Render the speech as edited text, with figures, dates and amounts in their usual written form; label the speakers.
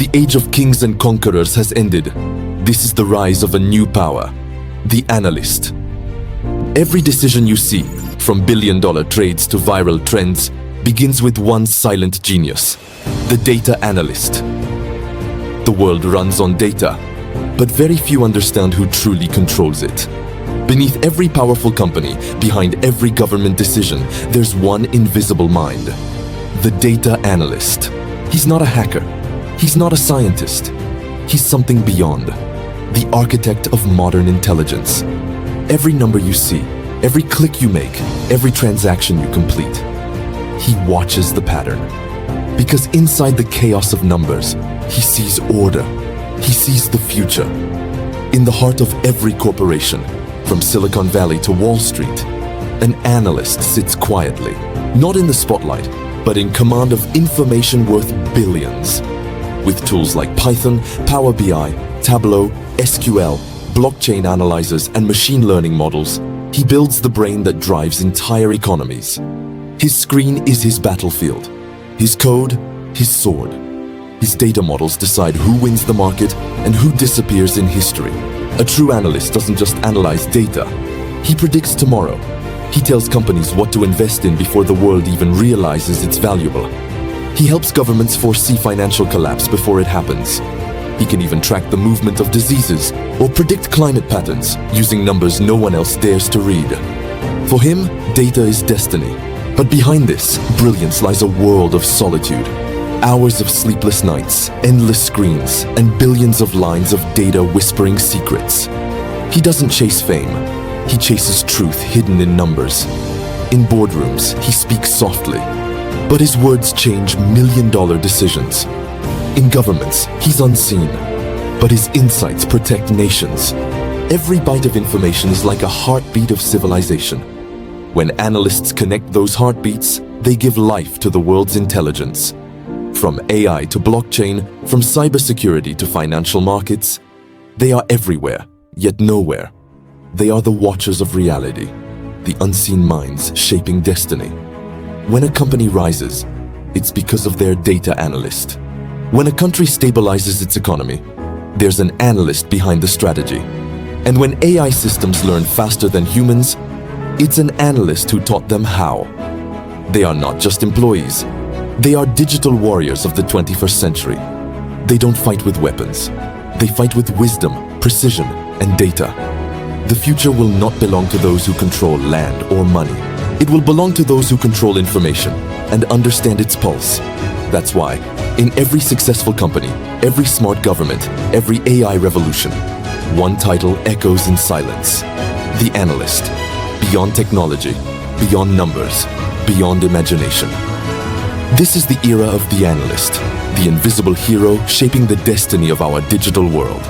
Speaker 1: The age of kings and conquerors has ended. This is the rise of a new power, the analyst. Every decision you see, from billion-dollar trades to viral trends, begins with one silent genius, the data analyst. The world runs on data, but very few understand who truly controls it. Beneath every powerful company, behind every government decision, there's one invisible mind, the data analyst. He's not a hacker. He's not a scientist. He's something beyond, the architect of modern intelligence. Every number you see, every click you make, every transaction you complete, he watches the pattern. Because inside the chaos of numbers, he sees order. He sees the future. In the heart of every corporation, from Silicon Valley to Wall Street, an analyst sits quietly, not in the spotlight, but in command of information worth billions. With tools like Python, Power BI, Tableau, SQL, blockchain analyzers, and machine learning models, he builds the brain that drives entire economies. His screen is his battlefield, his code, his sword. His data models decide who wins the market and who disappears in history. A true analyst doesn't just analyze data. He predicts tomorrow. He tells companies what to invest in before the world even realizes it's valuable. He helps governments foresee financial collapse before it happens. He can even track the movement of diseases or predict climate patterns using numbers no one else dares to read. For him, data is destiny. But behind this brilliance lies a world of solitude. Hours of sleepless nights, endless screens, and billions of lines of data whispering secrets. He doesn't chase fame. He chases truth hidden in numbers. In boardrooms, he speaks softly, but his words change million-dollar decisions. In governments, he's unseen, but his insights protect nations. Every byte of information is like a heartbeat of civilization. When analysts connect those heartbeats, they give life to the world's intelligence. From AI to blockchain, from cybersecurity to financial markets, they are everywhere, yet nowhere. They are the watchers of reality, the unseen minds shaping destiny. When a company rises, it's because of their data analyst. When a country stabilizes its economy, there's an analyst behind the strategy. And when AI systems learn faster than humans, it's an analyst who taught them how. They are not just employees. They are digital warriors of the 21st century. They don't fight with weapons. They fight with wisdom, precision, and data. The future will not belong to those who control land or money. It will belong to those who control information and understand its pulse. That's why, in every successful company, every smart government, every AI revolution, one title echoes in silence: the analyst. Beyond technology, beyond numbers, beyond imagination. This is the era of the analyst, the invisible hero shaping the destiny of our digital world.